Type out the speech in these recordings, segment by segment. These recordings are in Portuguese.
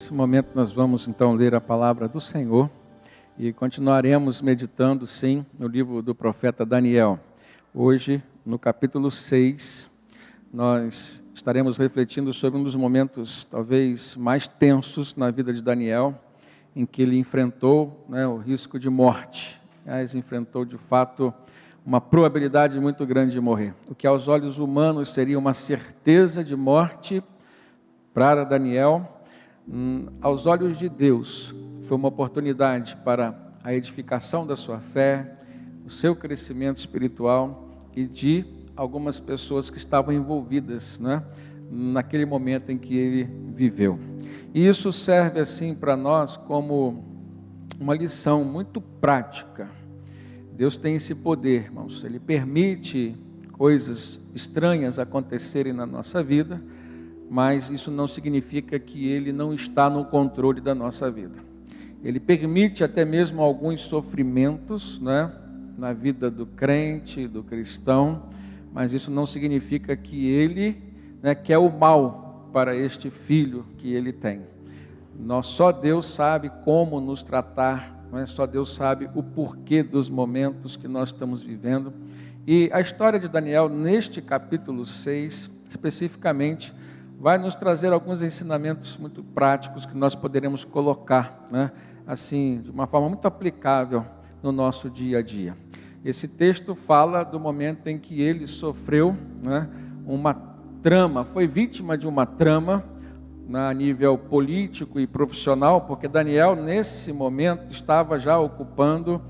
Nesse momento nós vamos então ler a palavra do Senhor e continuaremos meditando sim no livro do profeta Daniel. Hoje, no capítulo 6, nós estaremos refletindo sobre um dos momentos talvez mais tensos na vida de Daniel, em que ele enfrentou o risco de morte. Mas enfrentou de fato uma probabilidade muito grande de morrer. O que aos olhos humanos seria uma certeza de morte para Daniel, aos olhos de Deus, foi uma oportunidade para a edificação da sua fé, o seu crescimento espiritual e de algumas pessoas que estavam envolvidas, naquele momento em que ele viveu. E isso serve assim para nós como uma lição muito prática. Deus tem esse poder, irmãos, Ele permite coisas estranhas acontecerem na nossa vida, mas isso não significa que Ele não está no controle da nossa vida. Ele permite até mesmo alguns sofrimentos, na vida do crente, do cristão, mas isso não significa que Ele quer o mal para este filho que Ele tem. Só Deus sabe como nos tratar, só Deus sabe o porquê dos momentos que nós estamos vivendo. E a história de Daniel, neste capítulo 6, especificamente, vai nos trazer alguns ensinamentos muito práticos que nós poderemos colocar, assim, de uma forma muito aplicável no nosso dia a dia. Esse texto fala do momento em que ele sofreu, uma trama, foi vítima de uma trama, a nível político e profissional, porque Daniel, nesse momento, estava já ocupando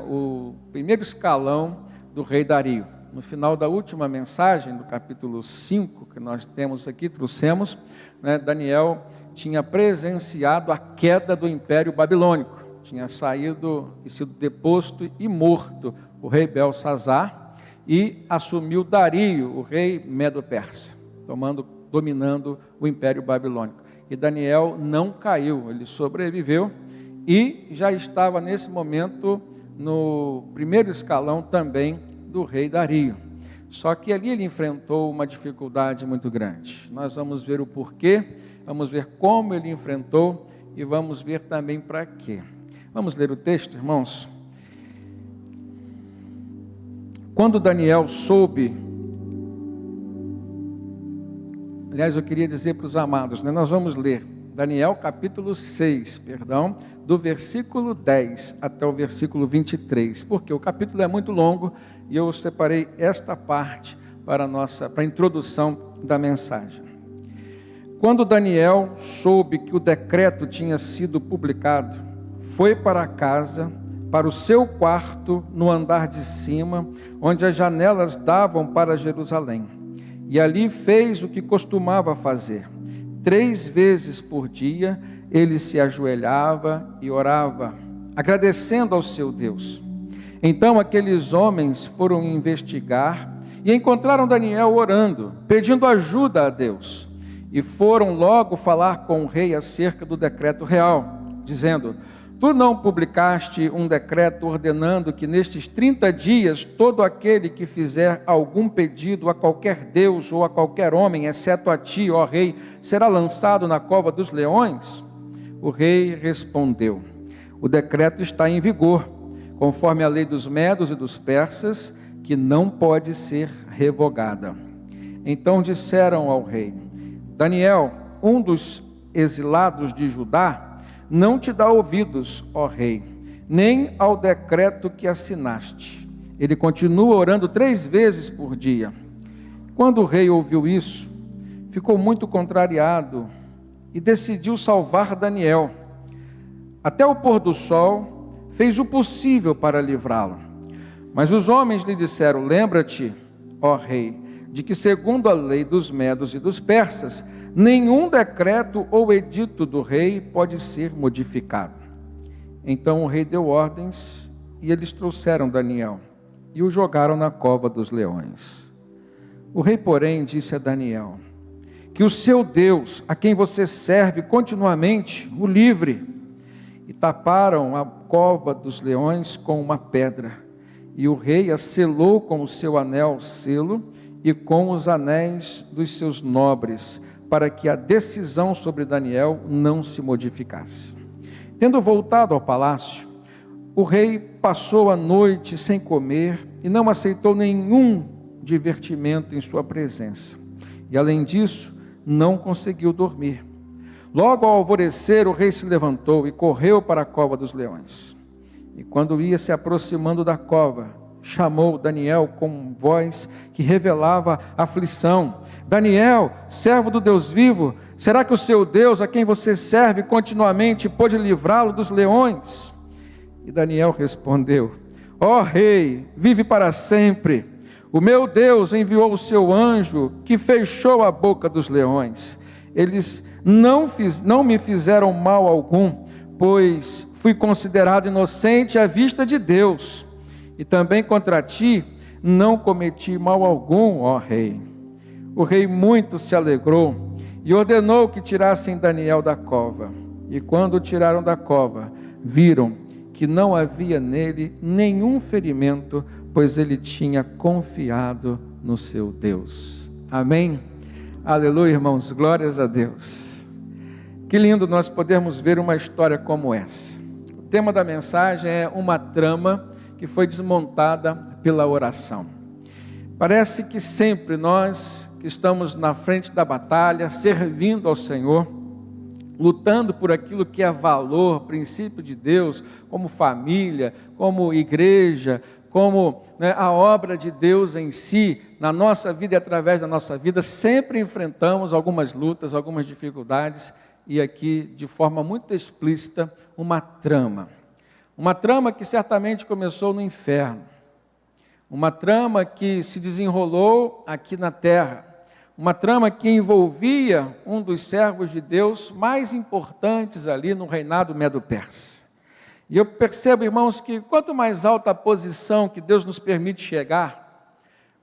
o primeiro escalão do rei Dario. No final da última mensagem, do capítulo 5, que nós temos aqui, trouxemos, Daniel tinha presenciado a queda do Império Babilônico. Tinha saído e sido deposto e morto o rei Belsazar e assumiu Dario, o rei Medo-Persa, dominando o Império Babilônico. E Daniel não caiu, ele sobreviveu e já estava nesse momento no primeiro escalão também do rei Dario. Só que ali ele enfrentou uma dificuldade muito grande. Nós vamos ver o porquê, vamos ver como ele enfrentou e vamos ver também para quê. Vamos ler o texto, irmãos? Quando Daniel soube, aliás, eu queria dizer para os amados, nós vamos ler Daniel capítulo 6, do versículo 10 até o versículo 23, porque o capítulo é muito longo e eu separei esta parte para a introdução da mensagem. Quando Daniel soube que o decreto tinha sido publicado, foi para casa, para o seu quarto no andar de cima, onde as janelas davam para Jerusalém, e ali fez o que costumava fazer. 3 vezes por dia ele se ajoelhava e orava, agradecendo ao seu Deus. Então aqueles homens foram investigar e encontraram Daniel orando, pedindo ajuda a Deus. E foram logo falar com o rei acerca do decreto real, dizendo: tu não publicaste um decreto ordenando que nestes 30 dias todo aquele que fizer algum pedido a qualquer Deus ou a qualquer homem, exceto a ti, ó rei, será lançado na cova dos leões? O rei respondeu: o decreto está em vigor, conforme a lei dos medos e dos persas, que não pode ser revogada. Então disseram ao rei: Daniel, um dos exilados de Judá, não te dá ouvidos, ó rei, nem ao decreto que assinaste. Ele continua orando 3 vezes por dia. Quando o rei ouviu isso, ficou muito contrariado e decidiu salvar Daniel. Até o pôr do sol, fez o possível para livrá-lo. Mas os homens lhe disseram: lembra-te, ó rei, de que segundo a lei dos medos e dos persas, nenhum decreto ou edito do rei pode ser modificado. Então o rei deu ordens e eles trouxeram Daniel e o jogaram na cova dos leões. O rei, porém, disse a Daniel: que o seu Deus, a quem você serve continuamente, o livre. E taparam a cova dos leões com uma pedra, e o rei a selou com o seu anel selo e com os anéis dos seus nobres, para que a decisão sobre Daniel não se modificasse. Tendo voltado ao palácio, o rei passou a noite sem comer e não aceitou nenhum divertimento em sua presença. E além disso, não conseguiu dormir. Logo ao alvorecer, o rei se levantou e correu para a cova dos leões. E quando ia se aproximando da cova, chamou Daniel com voz que revelava aflição: Daniel, servo do Deus vivo, será que o seu Deus, a quem você serve continuamente, pôde livrá-lo dos leões? E Daniel respondeu: ó rei, vive para sempre. O meu Deus enviou o seu anjo que fechou a boca dos leões. Eles não me fizeram mal algum, pois fui considerado inocente à vista de Deus. E também contra ti não cometi mal algum, ó rei. O rei muito se alegrou e ordenou que tirassem Daniel da cova. E quando o tiraram da cova, viram que não havia nele nenhum ferimento, pois ele tinha confiado no seu Deus. Amém? Aleluia, irmãos, glórias a Deus. Que lindo nós podermos ver uma história como essa. O tema da mensagem é uma trama que foi desmontada pela oração. Parece que sempre nós que estamos na frente da batalha, servindo ao Senhor, lutando por aquilo que é valor, princípio de Deus, como família, como igreja, como a obra de Deus em si, na nossa vida e através da nossa vida, sempre enfrentamos algumas lutas, algumas dificuldades, e aqui, de forma muito explícita, uma trama. Uma trama que certamente começou no inferno. Uma trama que se desenrolou aqui na terra. Uma trama que envolvia um dos servos de Deus mais importantes ali no reinado Medo-Persa. E eu percebo, irmãos, que quanto mais alta a posição que Deus nos permite chegar,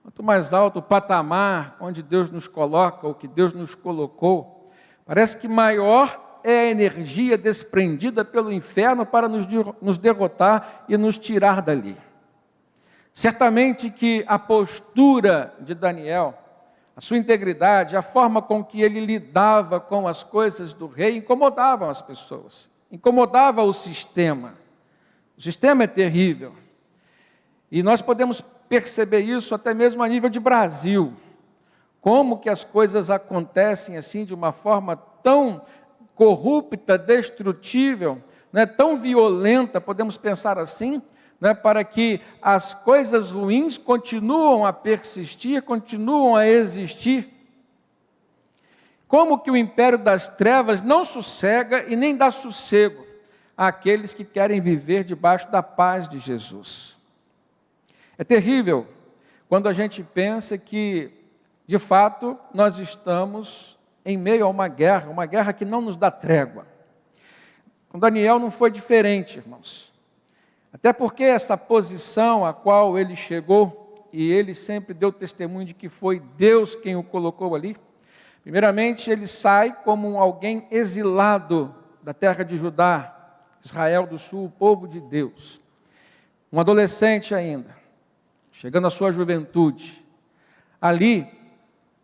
quanto mais alto o patamar onde Deus nos coloca, ou que Deus nos colocou, parece que maior é a energia desprendida pelo inferno para nos derrotar e nos tirar dali. Certamente que a postura de Daniel, a sua integridade, a forma com que ele lidava com as coisas do rei, incomodavam as pessoas, incomodava o sistema. O sistema é terrível. E nós podemos perceber isso até mesmo a nível de Brasil. Como que as coisas acontecem assim de uma forma tão corrupta, destrutível, tão violenta, podemos pensar assim, para que as coisas ruins continuam a persistir, continuam a existir. Como que o império das trevas não sossega e nem dá sossego àqueles que querem viver debaixo da paz de Jesus. É terrível quando a gente pensa que, de fato, nós estamos em meio a uma guerra que não nos dá trégua. Com Daniel não foi diferente, irmãos. Até porque essa posição a qual ele chegou, e ele sempre deu testemunho de que foi Deus quem o colocou ali. Primeiramente, ele sai como alguém exilado da terra de Judá, Israel do Sul, o povo de Deus. Um adolescente ainda, chegando à sua juventude. Ali,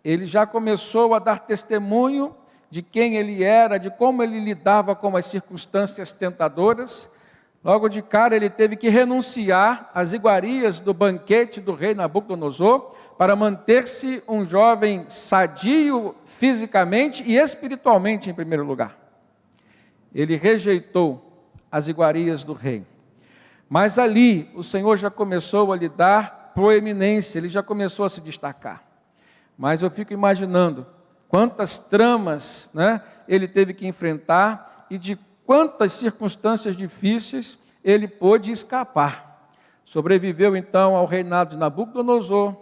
ele já começou a dar testemunho de quem ele era, de como ele lidava com as circunstâncias tentadoras. Logo de cara ele teve que renunciar às iguarias do banquete do rei Nabucodonosor para manter-se um jovem sadio fisicamente e espiritualmente em primeiro lugar. Ele rejeitou as iguarias do rei. Mas ali o Senhor já começou a lhe dar proeminência, ele já começou a se destacar. Mas eu fico imaginando quantas tramas ele teve que enfrentar e de quantas circunstâncias difíceis ele pôde escapar. Sobreviveu então ao reinado de Nabucodonosor,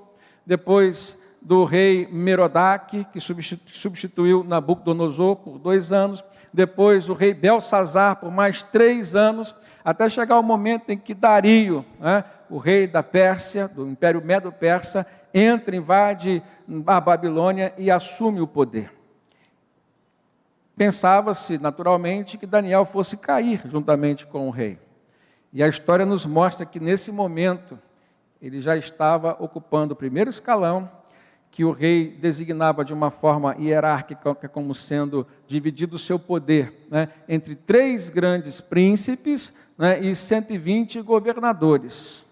depois do rei Merodach, que substituiu Nabucodonosor por 2 anos, depois o rei Belsazar por mais 3 anos, até chegar o momento em que Dario, o rei da Pérsia, do Império Medo-Persa, entra, invade a Babilônia e assume o poder. Pensava-se, naturalmente, que Daniel fosse cair juntamente com o rei. E a história nos mostra que, nesse momento, ele já estava ocupando o primeiro escalão, que o rei designava de uma forma hierárquica, como sendo dividido o seu poder, né, entre 3 grandes príncipes, né, e 120 governadores.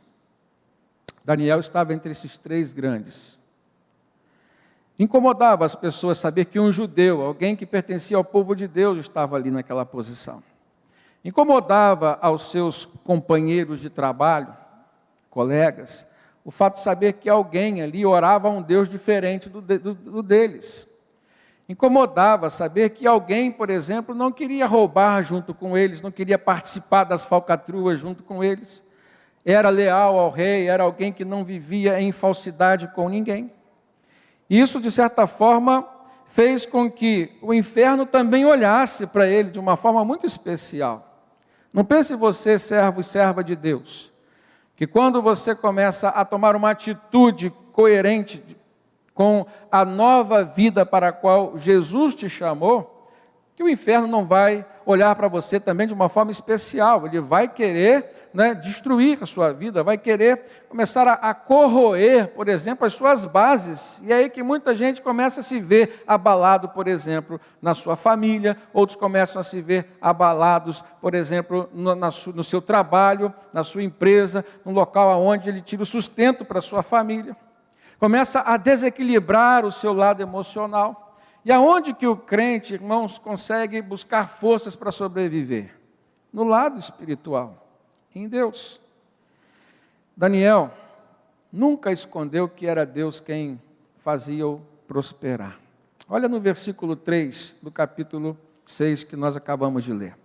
Daniel estava entre esses 3 grandes. Incomodava as pessoas saber que um judeu, alguém que pertencia ao povo de Deus, estava ali naquela posição. Incomodava aos seus companheiros de trabalho, colegas, o fato de saber que alguém ali orava a um Deus diferente do deles. Incomodava saber que alguém, por exemplo, não queria roubar junto com eles, não queria participar das falcatruas junto com eles. Era leal ao rei, era alguém que não vivia em falsidade com ninguém. Isso, de certa forma, fez com que o inferno também olhasse para ele de uma forma muito especial. Não pense você, servo e serva de Deus, que quando você começa a tomar uma atitude coerente com a nova vida para a qual Jesus te chamou, que o inferno não vai olhar para você também de uma forma especial. Ele vai querer, né, destruir a sua vida, vai querer começar a corroer, por exemplo, as suas bases. E é aí que muita gente começa a se ver abalado, por exemplo, na sua família. Outros começam a se ver abalados, por exemplo, no seu trabalho, na sua empresa, no local onde ele tira o sustento para a sua família. Começa a desequilibrar o seu lado emocional. E aonde que o crente, irmãos, consegue buscar forças para sobreviver? No lado espiritual, em Deus. Daniel nunca escondeu que era Deus quem fazia-o prosperar. Olha no versículo 3 do capítulo 6 que nós acabamos de ler.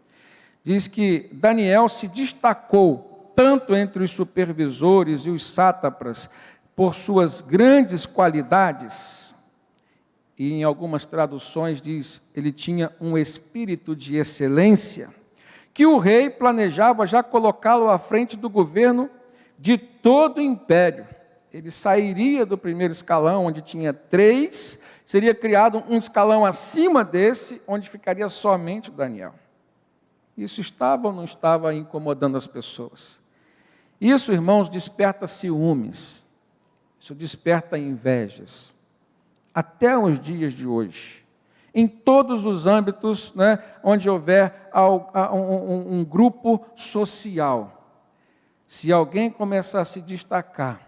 Diz que Daniel se destacou tanto entre os supervisores e os sátrapas por suas grandes qualidades. E em algumas traduções diz, ele tinha um espírito de excelência, que o rei planejava já colocá-lo à frente do governo de todo o império. Ele sairia do primeiro escalão, onde tinha 3, seria criado um escalão acima desse, onde ficaria somente Daniel. Isso estava ou não estava incomodando as pessoas? Isso, irmãos, desperta ciúmes, isso desperta invejas. Até os dias de hoje, em todos os âmbitos, né, onde houver um grupo social, se alguém começar a se destacar,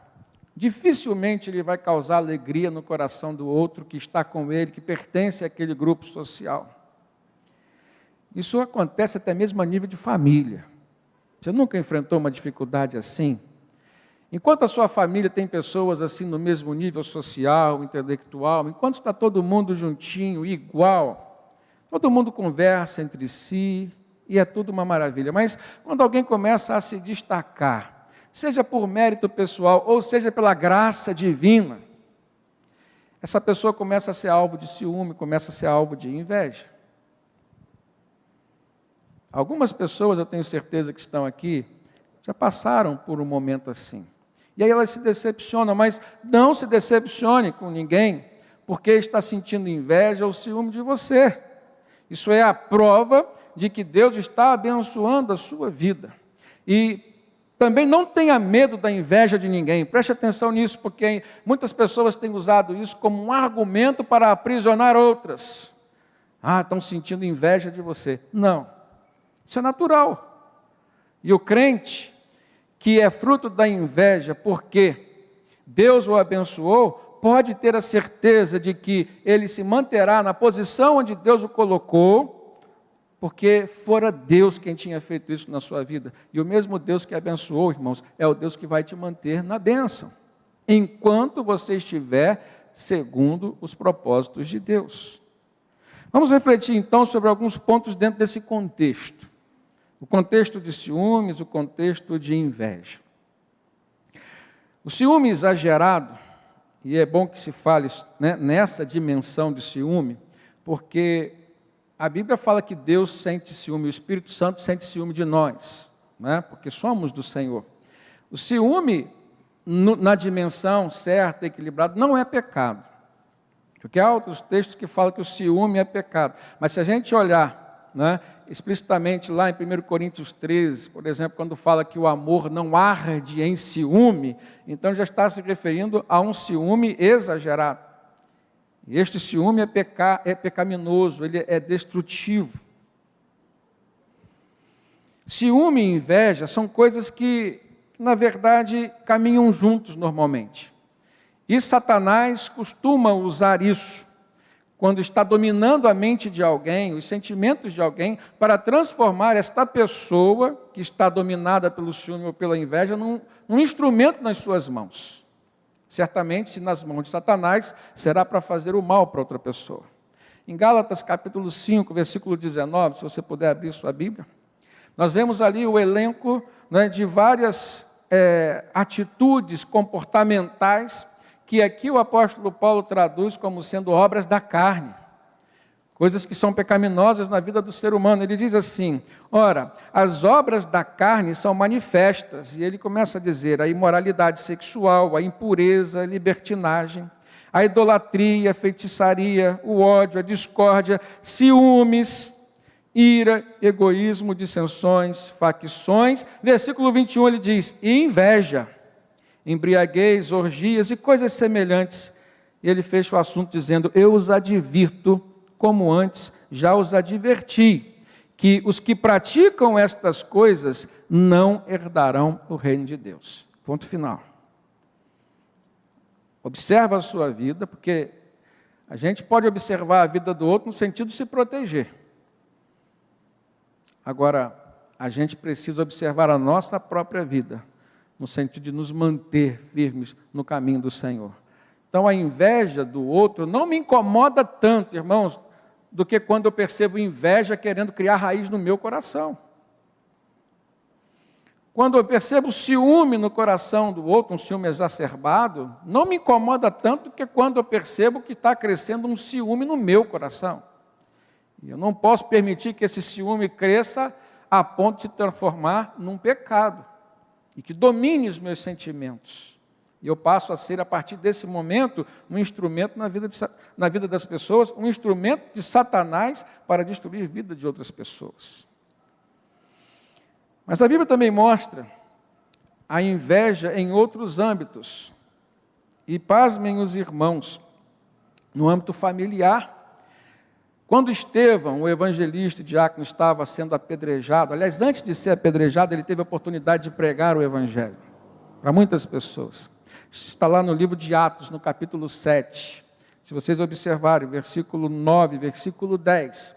dificilmente ele vai causar alegria no coração do outro que está com ele, que pertence àquele grupo social. Isso acontece até mesmo a nível de família. Você nunca enfrentou uma dificuldade assim? Enquanto a sua família tem pessoas assim no mesmo nível social, intelectual, enquanto está todo mundo juntinho, igual, todo mundo conversa entre si e é tudo uma maravilha. Mas quando alguém começa a se destacar, seja por mérito pessoal ou seja pela graça divina, essa pessoa começa a ser alvo de ciúme, começa a ser alvo de inveja. Algumas pessoas, eu tenho certeza que estão aqui, já passaram por um momento assim. E aí ela se decepciona, mas não se decepcione com ninguém, porque está sentindo inveja ou ciúme de você. Isso é a prova de que Deus está abençoando a sua vida. E também não tenha medo da inveja de ninguém, preste atenção nisso, porque muitas pessoas têm usado isso como um argumento para aprisionar outras. Estão sentindo inveja de você. Não, isso é natural. E o crente que é fruto da inveja, porque Deus o abençoou, pode ter a certeza de que ele se manterá na posição onde Deus o colocou, porque fora Deus quem tinha feito isso na sua vida. E o mesmo Deus que abençoou, irmãos, é o Deus que vai te manter na bênção, enquanto você estiver segundo os propósitos de Deus. Vamos refletir então sobre alguns pontos dentro desse contexto. O contexto de ciúmes, o contexto de inveja. O ciúme exagerado, e é bom que se fale, né, nessa dimensão de ciúme, porque a Bíblia fala que Deus sente ciúme, o Espírito Santo sente ciúme de nós, né, porque somos do Senhor. O ciúme, na dimensão certa, equilibrada, não é pecado. Porque há outros textos que falam que o ciúme é pecado. Mas se a gente olhar, né, explicitamente lá em 1 Coríntios 13, por exemplo, quando fala que o amor não arde em ciúme, então já está se referindo a um ciúme exagerado. E este ciúme é pecaminoso, ele é destrutivo. Ciúme e inveja são coisas que, na verdade, caminham juntos normalmente. E Satanás costuma usar isso quando está dominando a mente de alguém, os sentimentos de alguém, para transformar esta pessoa que está dominada pelo ciúme ou pela inveja num instrumento nas suas mãos. Certamente, se nas mãos de Satanás, será para fazer o mal para outra pessoa. Em Gálatas capítulo 5, versículo 19, se você puder abrir sua Bíblia, nós vemos ali o elenco, né, de várias atitudes comportamentais que aqui o apóstolo Paulo traduz como sendo obras da carne, coisas que são pecaminosas na vida do ser humano. Ele diz assim: ora, as obras da carne são manifestas, e ele começa a dizer: a imoralidade sexual, a impureza, a libertinagem, a idolatria, a feitiçaria, o ódio, a discórdia, ciúmes, ira, egoísmo, dissensões, facções. Versículo 21 ele diz: e inveja, embriaguez, orgias e coisas semelhantes. E ele fecha o assunto dizendo: eu os advirto, como antes já os adverti, que os que praticam estas coisas não herdarão o reino de Deus. Ponto final. Observa a sua vida, porque a gente pode observar a vida do outro no sentido de se proteger. Agora, a gente precisa observar a nossa própria vida, no sentido de nos manter firmes no caminho do Senhor. Então, a inveja do outro não me incomoda tanto, irmãos, do que quando eu percebo inveja querendo criar raiz no meu coração. Quando eu percebo ciúme no coração do outro, um ciúme exacerbado, não me incomoda tanto do que quando eu percebo que está crescendo um ciúme no meu coração. E eu não posso permitir que esse ciúme cresça a ponto de se transformar num pecado e que domine os meus sentimentos. E eu passo a ser, a partir desse momento, um instrumento na vida das pessoas, um instrumento de Satanás para destruir a vida de outras pessoas. Mas a Bíblia também mostra a inveja em outros âmbitos. E pasmem os irmãos, no âmbito familiar. Quando Estevão, o evangelista e diácono, estava sendo apedrejado, aliás, antes de ser apedrejado, ele teve a oportunidade de pregar o evangelho para muitas pessoas. Isso está lá no livro de Atos, no capítulo 7. Se vocês observarem, versículo 9, versículo 10.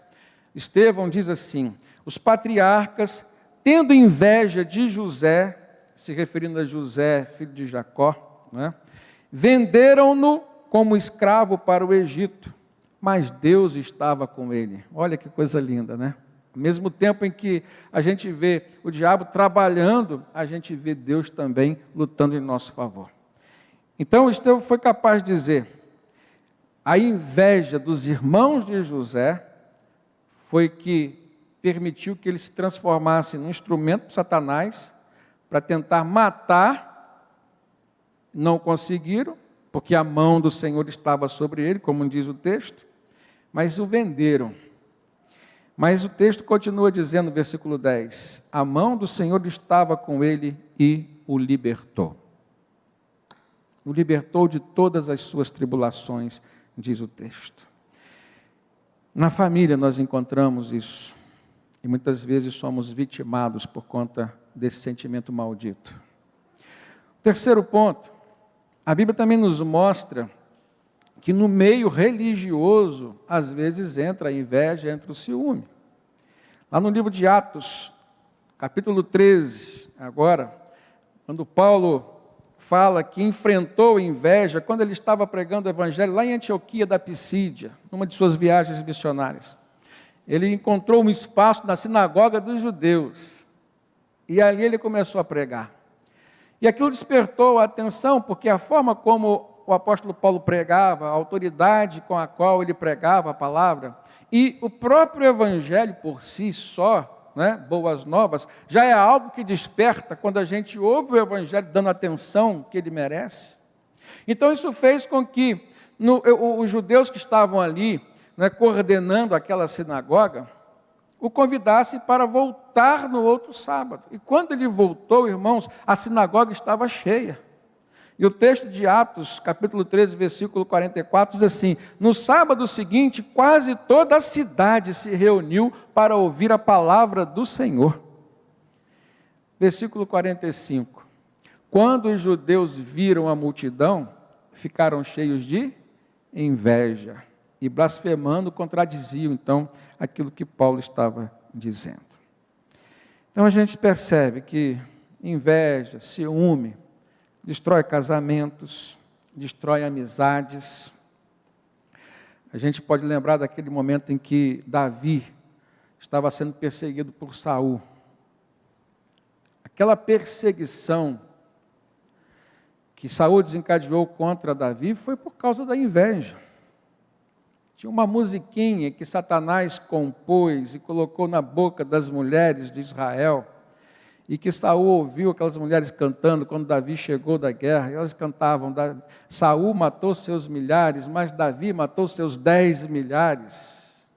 Estevão diz assim: os patriarcas, tendo inveja de José, se referindo a José, filho de Jacó, né, venderam-no como escravo para o Egito. Mas Deus estava com ele. Olha que coisa linda, né? Ao mesmo tempo em que a gente vê o diabo trabalhando, a gente vê Deus também lutando em nosso favor. Então, Estevão foi capaz de dizer: a inveja dos irmãos de José foi que permitiu que ele se transformasse num instrumento de Satanás para tentar matar. Não conseguiram, porque a mão do Senhor estava sobre ele, como diz o texto, mas o venderam. Mas o texto continua dizendo, no versículo 10, a mão do Senhor estava com ele e o libertou. O libertou de todas as suas tribulações, diz o texto. Na família nós encontramos isso, e muitas vezes somos vitimados por conta desse sentimento maldito. Terceiro ponto, a Bíblia também nos mostra que no meio religioso, às vezes entra a inveja, entra o ciúme. Lá no livro de Atos, capítulo 13, agora, quando Paulo fala que enfrentou inveja, quando ele estava pregando o evangelho lá em Antioquia da Pisídia, numa de suas viagens missionárias. Ele encontrou um espaço na sinagoga dos judeus, e ali ele começou a pregar. E aquilo despertou a atenção, porque a forma como o apóstolo Paulo pregava, a autoridade com a qual ele pregava a palavra, e o próprio evangelho por si só, né, boas novas, já é algo que desperta quando a gente ouve o evangelho dando a atenção que ele merece. Então isso fez com que os judeus que estavam ali, né, coordenando aquela sinagoga, o convidassem para voltar no outro sábado. E quando ele voltou, irmãos, a sinagoga estava cheia. E o texto de Atos, capítulo 13, versículo 44, diz assim: no sábado seguinte, quase toda a cidade se reuniu para ouvir a palavra do Senhor. Versículo 45. Quando os judeus viram a multidão, ficaram cheios de inveja e blasfemando contradiziam então aquilo que Paulo estava dizendo. Então a gente percebe que inveja, ciúme, destrói casamentos, destrói amizades. A gente pode lembrar daquele momento em que Davi estava sendo perseguido por Saul. Aquela perseguição que Saul desencadeou contra Davi foi por causa da inveja. Tinha uma musiquinha que Satanás compôs e colocou na boca das mulheres de Israel, e que Saul ouviu aquelas mulheres cantando quando Davi chegou da guerra, e elas cantavam: Saul matou seus milhares, mas Davi matou seus 10 milhares.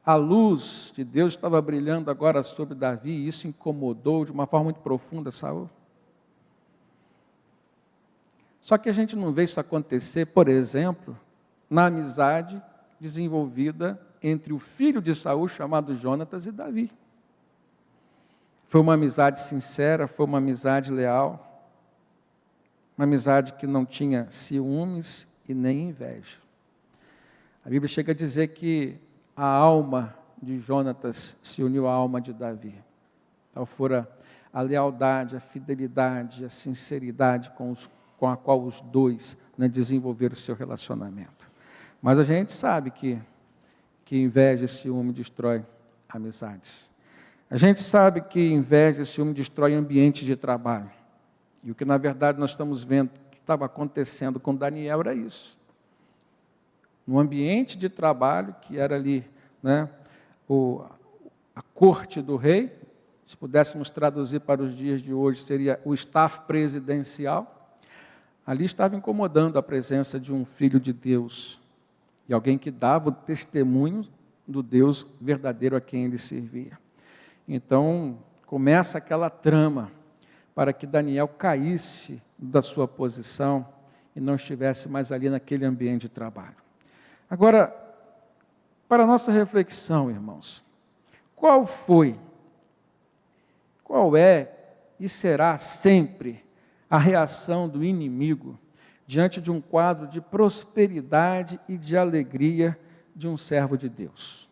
A luz de Deus estava brilhando agora sobre Davi, e isso incomodou de uma forma muito profunda Saul. Só que a gente não vê isso acontecer, por exemplo, na amizade desenvolvida entre o filho de Saul, chamado Jonatas, e Davi. Foi uma amizade sincera, foi uma amizade leal, uma amizade que não tinha ciúmes e nem inveja. A Bíblia chega a dizer que a alma de Jonatas se uniu à alma de Davi. Tal fora a lealdade, a fidelidade, a sinceridade com a qual os dois desenvolveram o seu relacionamento. Mas a gente sabe que inveja e ciúme destrói amizades. A gente sabe que inveja e ciúme destrói ambientes de trabalho. E o que na verdade nós estamos vendo que estava acontecendo com Daniel era isso. No ambiente de trabalho, que era ali, a corte do rei, se pudéssemos traduzir para os dias de hoje, seria o staff presidencial. Ali estava incomodando a presença de um filho de Deus, e alguém que dava o testemunho do Deus verdadeiro a quem ele servia. Então, começa aquela trama para que Daniel caísse da sua posição e não estivesse mais ali naquele ambiente de trabalho. Agora, para a nossa reflexão, irmãos, qual é e será sempre a reação do inimigo diante de um quadro de prosperidade e de alegria de um servo de Deus?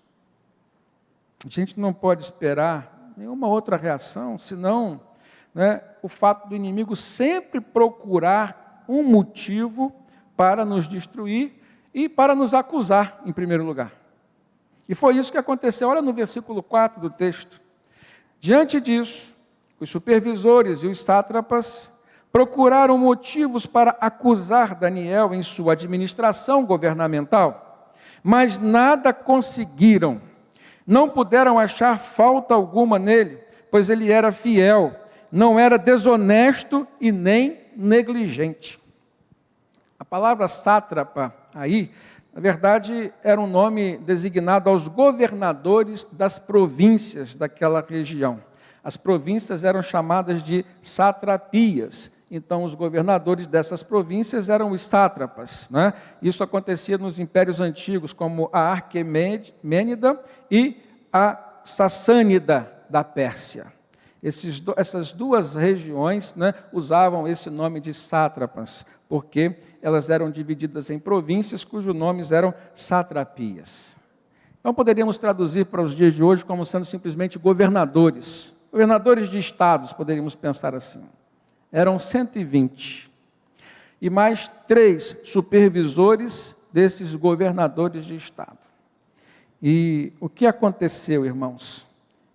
A gente não pode esperar nenhuma outra reação, senão o fato do inimigo sempre procurar um motivo para nos destruir e para nos acusar, em primeiro lugar. E foi isso que aconteceu. Olha no versículo 4 do texto. Diante disso, os supervisores e os sátrapas procuraram motivos para acusar Daniel em sua administração governamental, mas nada conseguiram. Não puderam achar falta alguma nele, pois ele era fiel, não era desonesto e nem negligente. A palavra sátrapa aí, na verdade, era um nome designado aos governadores das províncias daquela região. As províncias eram chamadas de satrapias. Então, os governadores dessas províncias eram os sátrapas. Isso acontecia nos impérios antigos, como a Aquemênida e a Sassânida da Pérsia. Essas duas regiões usavam esse nome de sátrapas, porque elas eram divididas em províncias cujos nomes eram satrapias. Então, poderíamos traduzir para os dias de hoje como sendo simplesmente governadores. Governadores de estados, poderíamos pensar assim. Eram 120. E mais 3 supervisores desses governadores de estado. E o que aconteceu, irmãos?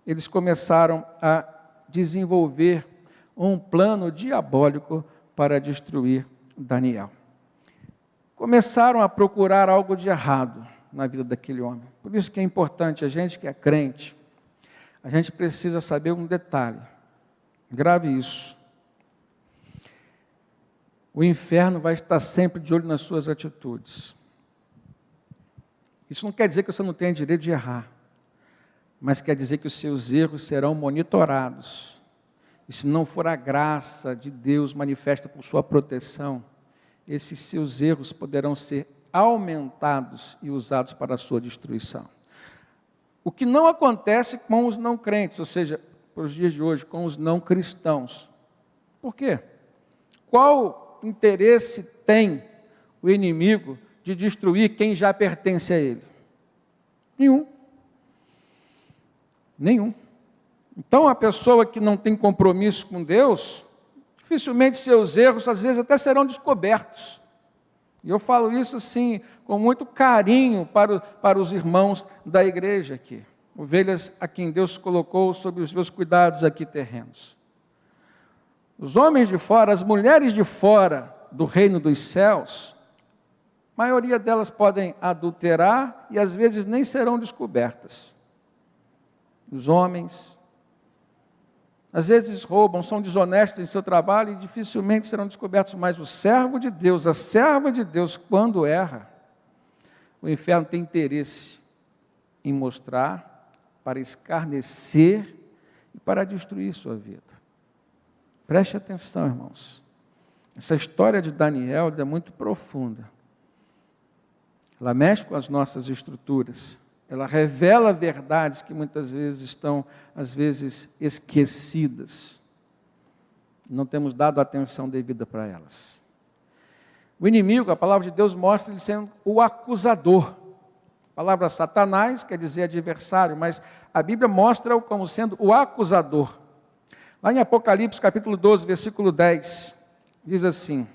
Eles começaram a desenvolver um plano diabólico para destruir Daniel. Começaram a procurar algo de errado na vida daquele homem. Por isso que é importante, a gente que é crente, a gente precisa saber um detalhe. Grave isso. O inferno vai estar sempre de olho nas suas atitudes. Isso não quer dizer que você não tenha direito de errar, mas quer dizer que os seus erros serão monitorados. e se não for a graça de Deus manifesta por sua proteção, esses seus erros poderão ser aumentados e usados para a sua destruição. O que não acontece com os não crentes, ou seja, para os dias de hoje, com os não cristãos. Por quê? Qual interesse tem o inimigo de destruir quem já pertence a ele? Nenhum. Nenhum. Então, a pessoa que não tem compromisso com Deus, dificilmente seus erros, às vezes, até serão descobertos. E eu falo isso, assim, com muito carinho para os irmãos da igreja aqui. Ovelhas a quem Deus colocou sob os meus cuidados aqui terrenos. Os homens de fora, as mulheres de fora do reino dos céus, a maioria delas podem adulterar e às vezes nem serão descobertas. Os homens, às vezes roubam, são desonestos em seu trabalho e dificilmente serão descobertos, mas o servo de Deus, a serva de Deus, quando erra, o inferno tem interesse em mostrar, para escarnecer e para destruir sua vida. Preste atenção, irmãos. Essa história de Daniel é muito profunda. Ela mexe com as nossas estruturas. Ela revela verdades que muitas vezes estão, às vezes, esquecidas. Não temos dado atenção devida para elas. O inimigo, a palavra de Deus mostra ele sendo o acusador. A palavra Satanás quer dizer adversário, mas a Bíblia mostra-o como sendo o acusador. Lá em Apocalipse, capítulo 12, versículo 10, diz assim: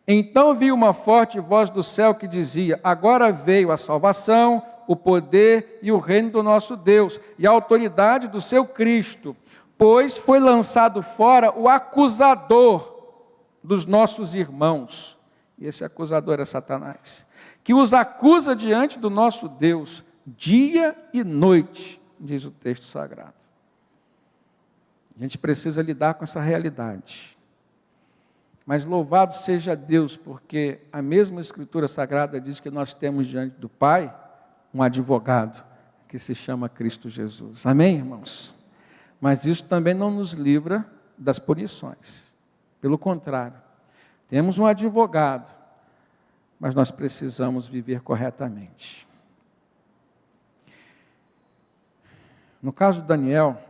Então vi uma forte voz do céu que dizia: Agora veio a salvação, o poder e o reino do nosso Deus, e a autoridade do seu Cristo, pois foi lançado fora o acusador dos nossos irmãos. E esse acusador é Satanás, que os acusa diante do nosso Deus, dia e noite, diz o texto sagrado. A gente precisa lidar com essa realidade. Mas louvado seja Deus, porque a mesma Escritura Sagrada diz que nós temos diante do Pai um advogado, que se chama Cristo Jesus. Amém, irmãos? Mas isso também não nos livra das punições. Pelo contrário, temos um advogado, mas nós precisamos viver corretamente. No caso de Daniel,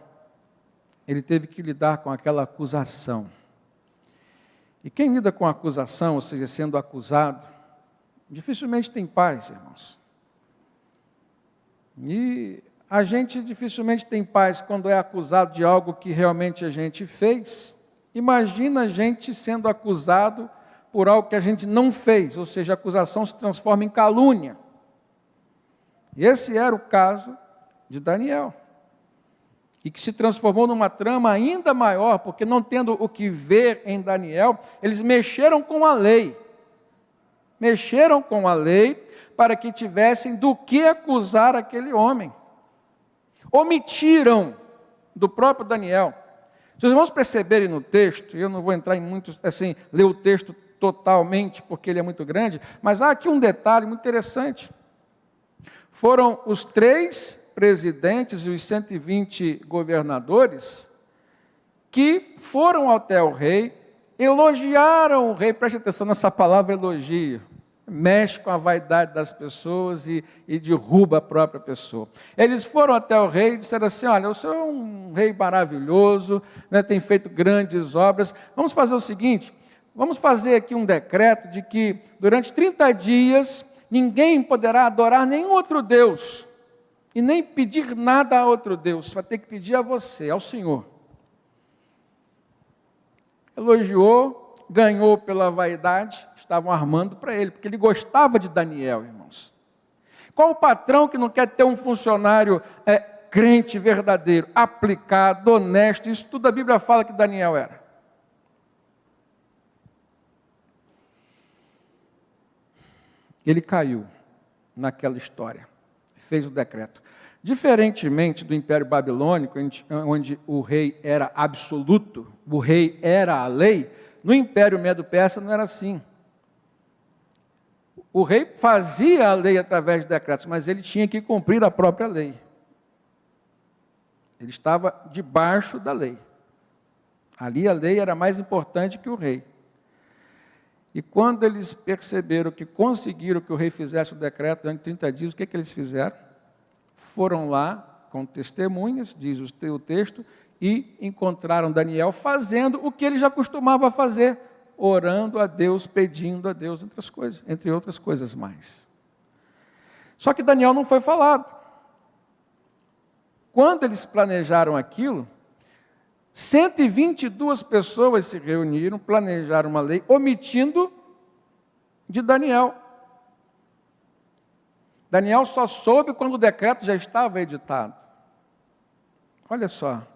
ele teve que lidar com aquela acusação. E quem lida com a acusação, ou seja, sendo acusado, dificilmente tem paz, irmãos. E a gente dificilmente tem paz quando é acusado de algo que realmente a gente fez. Imagina a gente sendo acusado por algo que a gente não fez, ou seja, a acusação se transforma em calúnia. E esse era o caso de Daniel. E que se transformou numa trama ainda maior, porque não tendo o que ver em Daniel, eles mexeram com a lei. Mexeram com a lei para que tivessem do que acusar aquele homem. Omitiram do próprio Daniel. Se os irmãos perceberem no texto, eu não vou entrar em muitos, assim, ler o texto totalmente, porque ele é muito grande, mas há aqui um detalhe muito interessante. Foram os 3 presidentes e os 120 governadores que foram até o rei, elogiaram o rei. Preste atenção nessa palavra elogio. Mexe com a vaidade das pessoas e derruba a própria pessoa. Eles foram até o rei e disseram assim: olha, o senhor é um rei maravilhoso, né, tem feito grandes obras, vamos fazer o seguinte, vamos fazer aqui um decreto de que durante 30 dias ninguém poderá adorar nenhum outro Deus e nem pedir nada a outro Deus, vai ter que pedir a você, ao Senhor. Elogiou, ganhou pela vaidade, estavam armando para ele, porque ele gostava de Daniel, irmãos. Qual o patrão que não quer ter um funcionário crente verdadeiro, aplicado, honesto? Isso tudo a Bíblia fala que Daniel era. Ele caiu naquela história, fez o decreto. Diferentemente do Império Babilônico, onde o rei era absoluto, o rei era a lei, no Império Medo-Persa não era assim. O rei fazia a lei através de decretos, mas ele tinha que cumprir a própria lei. Ele estava debaixo da lei. Ali a lei era mais importante que o rei. E quando eles perceberam que conseguiram que o rei fizesse o decreto durante 30 dias, o que eles fizeram? Foram lá com testemunhas, diz o texto, e encontraram Daniel fazendo o que ele já costumava fazer, orando a Deus, pedindo a Deus, entre outras coisas mais. Só que Daniel não foi falado. Quando eles planejaram aquilo, 122 pessoas se reuniram, planejaram uma lei, omitindo de Daniel. Daniel só soube quando o decreto já estava editado. Olha só.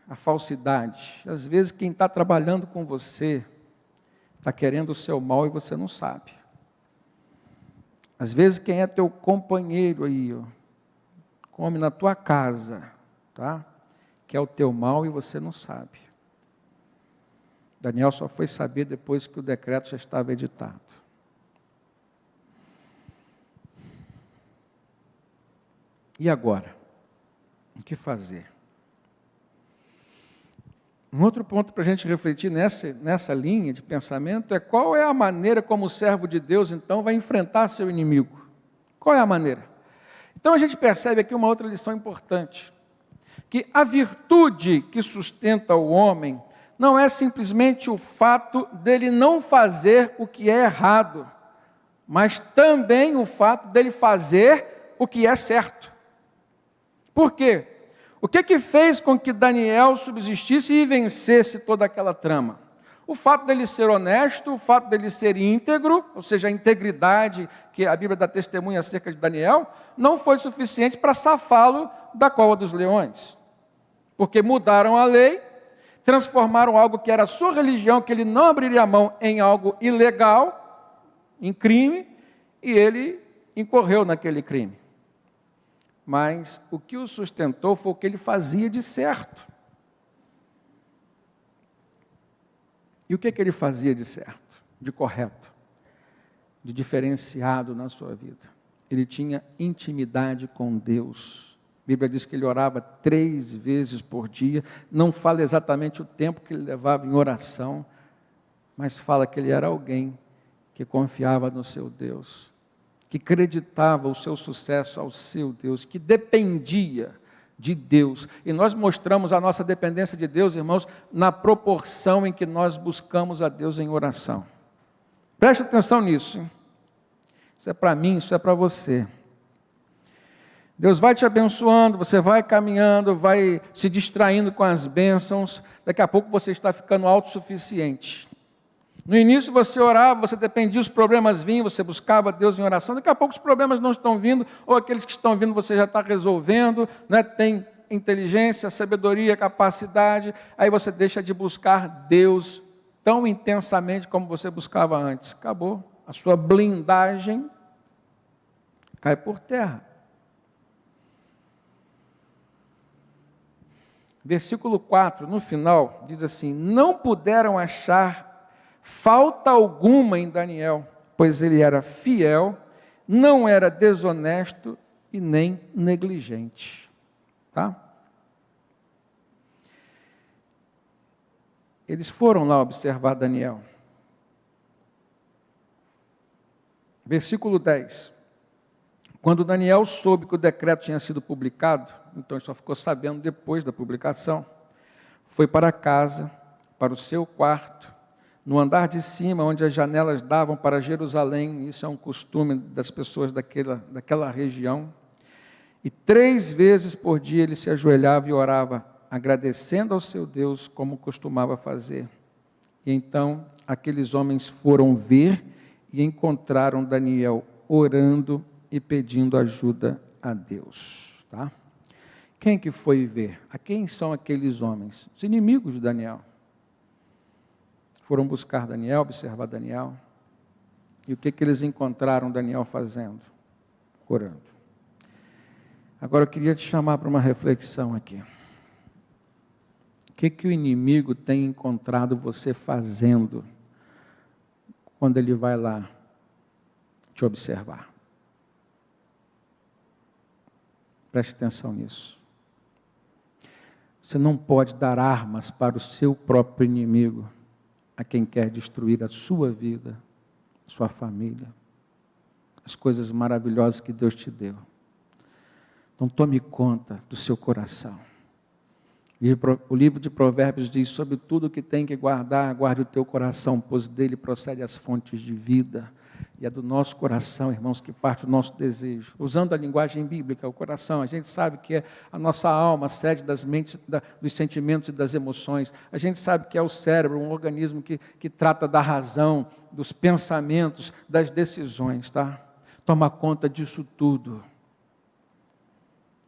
A falsidade. Às vezes quem está trabalhando com você está querendo o seu mal e você não sabe. Às vezes quem é teu companheiro aí, ó, come na tua casa, tá? Que é o teu mal e você não sabe. Daniel só foi saber depois que o decreto já estava editado. E agora? O que fazer? Um outro ponto para a gente refletir nessa linha de pensamento é qual é a maneira como o servo de Deus, então, vai enfrentar seu inimigo. Qual é a maneira? Então a gente percebe aqui uma outra lição importante, que a virtude que sustenta o homem não é simplesmente o fato dele não fazer o que é errado, mas também o fato dele fazer o que é certo. Por quê? O que fez com que Daniel subsistisse e vencesse toda aquela trama? O fato dele ser honesto, o fato dele ser íntegro, ou seja, a integridade que a Bíblia dá testemunha acerca de Daniel, não foi suficiente para safá-lo da cova dos leões. Porque mudaram a lei, transformaram algo que era a sua religião, que ele não abriria a mão, em algo ilegal, em crime, e ele incorreu naquele crime. Mas o que o sustentou foi o que ele fazia de certo. E o que ele fazia de certo, de correto, de diferenciado na sua vida? Ele tinha intimidade com Deus. A Bíblia diz que ele orava 3 vezes por dia. Não fala exatamente o tempo que ele levava em oração, mas fala que ele era alguém que confiava no seu Deus, que acreditava o seu sucesso ao seu Deus, que dependia de Deus. E nós mostramos a nossa dependência de Deus, irmãos, na proporção em que nós buscamos a Deus em oração. Preste atenção nisso, hein? Isso é para mim, isso é para você. Deus vai te abençoando, você vai caminhando, vai se distraindo com as bênçãos, daqui a pouco você está ficando autossuficiente. No início você orava, você dependia, os problemas vinham, você buscava Deus em oração, daqui a pouco os problemas não estão vindo, ou aqueles que estão vindo você já está resolvendo, né? Tem inteligência, sabedoria, capacidade, aí você deixa de buscar Deus tão intensamente como você buscava antes. Acabou, a sua blindagem cai por terra. Versículo 4, no final, diz assim: não puderam achar falta alguma em Daniel, pois ele era fiel, não era desonesto e nem negligente. Tá? Eles foram lá observar Daniel. Versículo 10. Quando Daniel soube que o decreto tinha sido publicado, então ele só ficou sabendo depois da publicação, foi para casa, para o seu quarto, no andar de cima, onde as janelas davam para Jerusalém. Isso é um costume das pessoas daquela região. E 3 vezes por dia ele se ajoelhava e orava, agradecendo ao seu Deus, como costumava fazer. E então aqueles homens foram ver e encontraram Daniel orando e pedindo ajuda a Deus. Tá? Quem que foi ver? A quem são aqueles homens? Os inimigos de Daniel. Foram buscar Daniel, observar Daniel. E o que eles encontraram Daniel fazendo? Orando. Agora eu queria te chamar para uma reflexão aqui. O que o inimigo tem encontrado você fazendo quando ele vai lá te observar? Preste atenção nisso. Você não pode dar armas para o seu próprio inimigo, a quem quer destruir a sua vida, a sua família, as coisas maravilhosas que Deus te deu. Então tome conta do seu coração. O livro de Provérbios diz: sobre tudo que tem que guardar, guarde o teu coração, pois dele procede as fontes de vida. E é do nosso coração, irmãos, que parte o nosso desejo. Usando a linguagem bíblica, o coração, a gente sabe que é a nossa alma, a sede das mentes, dos sentimentos e das emoções. A gente sabe que é o cérebro, um organismo que trata da razão, dos pensamentos, das decisões, tá? Toma conta disso tudo,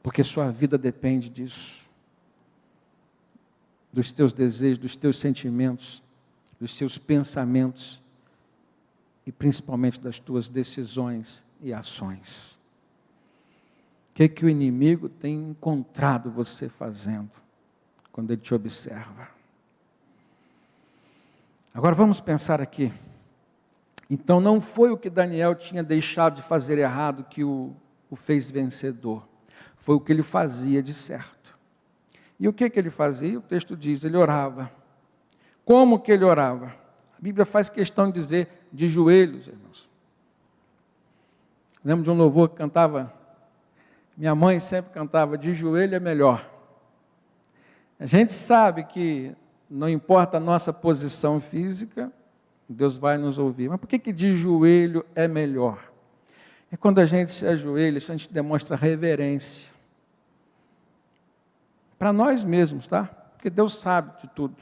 porque sua vida depende disso. Dos teus desejos, dos teus sentimentos, dos seus pensamentos e principalmente das tuas decisões e ações. O que o inimigo tem encontrado você fazendo quando ele te observa? Agora vamos pensar aqui. Então não foi o que Daniel tinha deixado de fazer errado que o fez vencedor. Foi o que ele fazia de certo. E o que ele fazia? O texto diz, ele orava. Como que ele orava? A Bíblia faz questão de dizer de joelhos, irmãos. Lembro de um louvor que cantava, minha mãe sempre cantava, de joelho é melhor. A gente sabe que não importa a nossa posição física, Deus vai nos ouvir. Mas por que de joelho é melhor? É quando a gente se ajoelha, a gente demonstra reverência. Para nós mesmos, tá? Porque Deus sabe de tudo.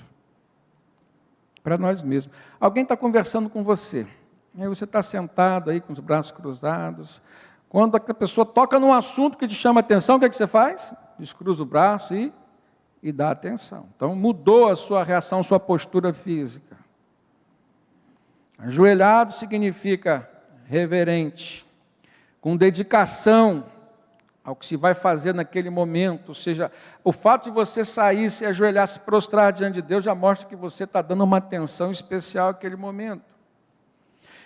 Para nós mesmos. Alguém está conversando com você. Aí você está sentado aí com os braços cruzados. Quando a pessoa toca num assunto que te chama a atenção, o que você faz? Descruza o braço e dá atenção. Então mudou a sua reação, sua postura física. Ajoelhado significa reverente, com dedicação ao que se vai fazer naquele momento. Ou seja, o fato de você sair, se ajoelhar, se prostrar diante de Deus, já mostra que você está dando uma atenção especial àquele momento.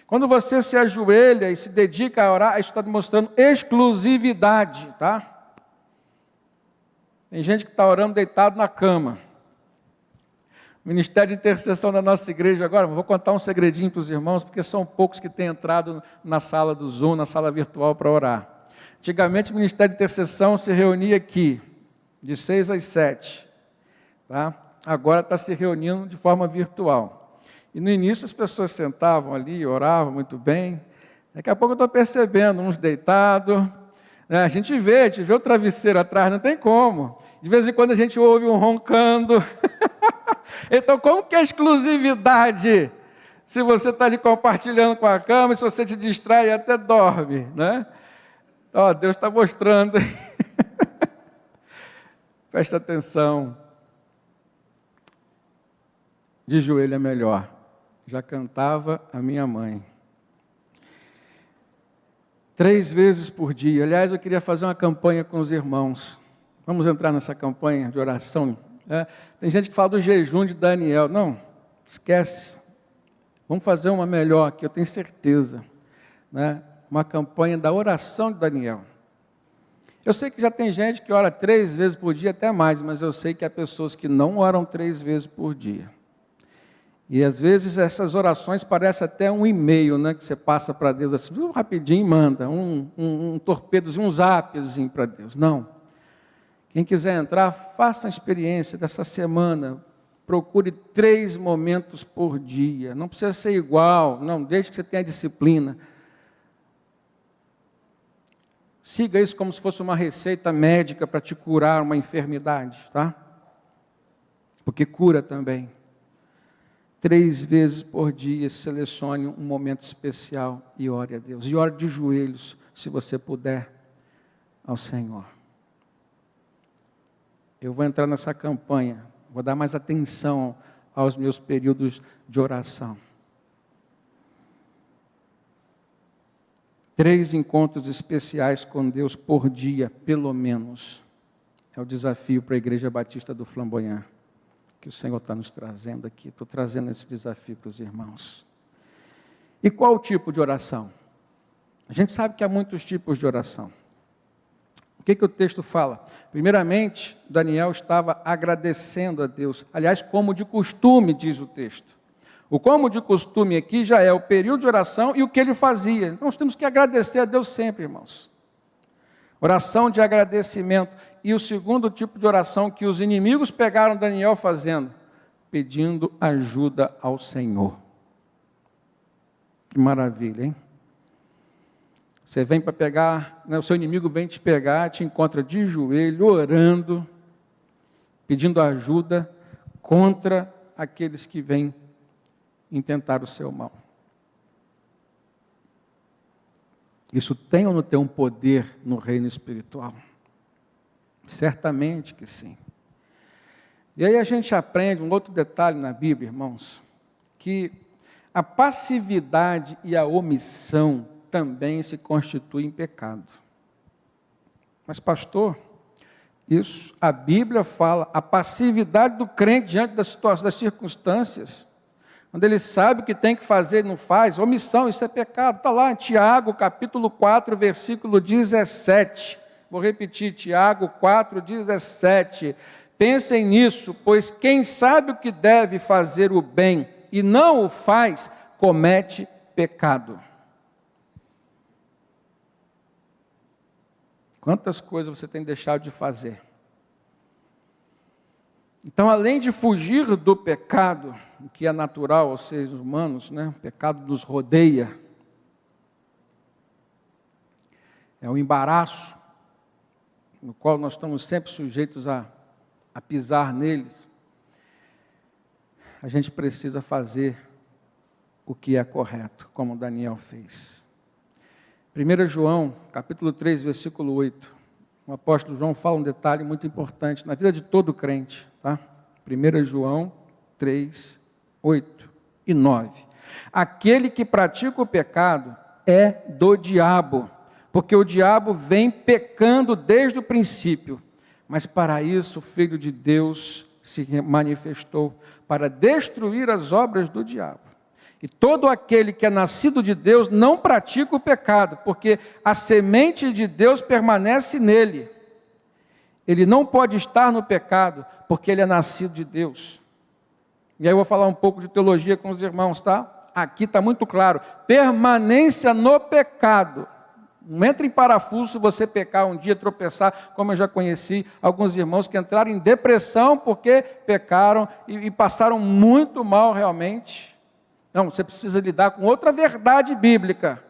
Quando você se ajoelha e se dedica a orar, isso está demonstrando exclusividade, tá? Tem gente que está orando deitado na cama. O Ministério de Intercessão da nossa igreja agora, vou contar um segredinho para os irmãos, porque são poucos que têm entrado na sala do Zoom, na sala virtual para orar. Antigamente o Ministério de Intercessão se reunia aqui, de 6 às 7. Tá? Agora está se reunindo de forma virtual. E no início as pessoas sentavam ali, oravam muito bem. Daqui a pouco eu estou percebendo, uns deitados. Né? A gente vê o travesseiro atrás, não tem como. De vez em quando a gente ouve um roncando. Então como que é a exclusividade? Se você está ali compartilhando com a cama, se você te distrai, até dorme, né? Ó, Deus está mostrando. Presta atenção. De joelho é melhor. Já cantava a minha mãe. 3 vezes por dia. Aliás, eu queria fazer uma campanha com os irmãos. Vamos entrar nessa campanha de oração. Tem gente que fala do jejum de Daniel. Não, esquece. Vamos fazer uma melhor, que eu tenho certeza. Né? Uma campanha da oração de Daniel. Eu sei que já tem gente que ora 3 vezes por dia, até mais, mas eu sei que há pessoas que não oram 3 vezes por dia. E às vezes essas orações parecem até um e-mail, né, que você passa para Deus assim, rapidinho manda, um torpedozinho, um zapzinho para Deus. Não. Quem quiser entrar, faça a experiência dessa semana. Procure 3 momentos por dia. Não precisa ser igual, não, desde que você tenha disciplina. Siga isso como se fosse uma receita médica para te curar uma enfermidade, tá? Porque cura também. 3 vezes por dia, selecione um momento especial e ore a Deus. E ore de joelhos, se você puder, ao Senhor. Eu vou entrar nessa campanha, vou dar mais atenção aos meus períodos de oração. 3 encontros especiais com Deus por dia, pelo menos. É o desafio para a Igreja Batista do Flamboyant, que o Senhor está nos trazendo aqui. Estou trazendo esse desafio para os irmãos. E qual o tipo de oração? A gente sabe que há muitos tipos de oração. O que o texto fala? Primeiramente, Daniel estava agradecendo a Deus. Aliás, como de costume, diz o texto. O como de costume aqui já é o período de oração e o que ele fazia. Então, nós temos que agradecer a Deus sempre, irmãos. Oração de agradecimento. E o segundo tipo de oração que os inimigos pegaram Daniel fazendo, pedindo ajuda ao Senhor. Que maravilha, hein? Você vem para pegar, né, o seu inimigo vem te pegar, te encontra de joelho, orando, pedindo ajuda contra aqueles que vêm intentar o seu mal. Isso tem ou não tem um poder no reino espiritual? Certamente que sim. E aí a gente aprende um outro detalhe na Bíblia, irmãos, que a passividade e a omissão também se constituem em pecado. Mas pastor, isso, a Bíblia fala, a passividade do crente diante das situações, das circunstâncias, quando ele sabe o que tem que fazer e não faz, omissão, isso é pecado. Está lá em Tiago, capítulo 4, versículo 17. Vou repetir, Tiago 4, 17. Pensem nisso, pois quem sabe o que deve fazer o bem e não o faz, comete pecado. Quantas coisas você tem deixado de fazer? Então, além de fugir do pecado, o que é natural aos seres humanos, né? O pecado nos rodeia. É o embaraço, no qual nós estamos sempre sujeitos a pisar neles. A gente precisa fazer o que é correto, como Daniel fez. 1 João, capítulo 3, versículo 8. O apóstolo João fala um detalhe muito importante na vida de todo crente, tá? 1 João 3, 8 e 9. Aquele que pratica o pecado é do diabo, porque o diabo vem pecando desde o princípio. Mas para isso o Filho de Deus se manifestou, para destruir as obras do diabo. E todo aquele que é nascido de Deus não pratica o pecado, porque a semente de Deus permanece nele. Ele não pode estar no pecado, porque ele é nascido de Deus. E aí eu vou falar um pouco de teologia com os irmãos, tá? Aqui está muito claro, permanência no pecado. Não entra em parafuso se você pecar um dia, tropeçar, como eu já conheci alguns irmãos que entraram em depressão porque pecaram e passaram muito mal realmente. Não, você precisa lidar com outra verdade bíblica.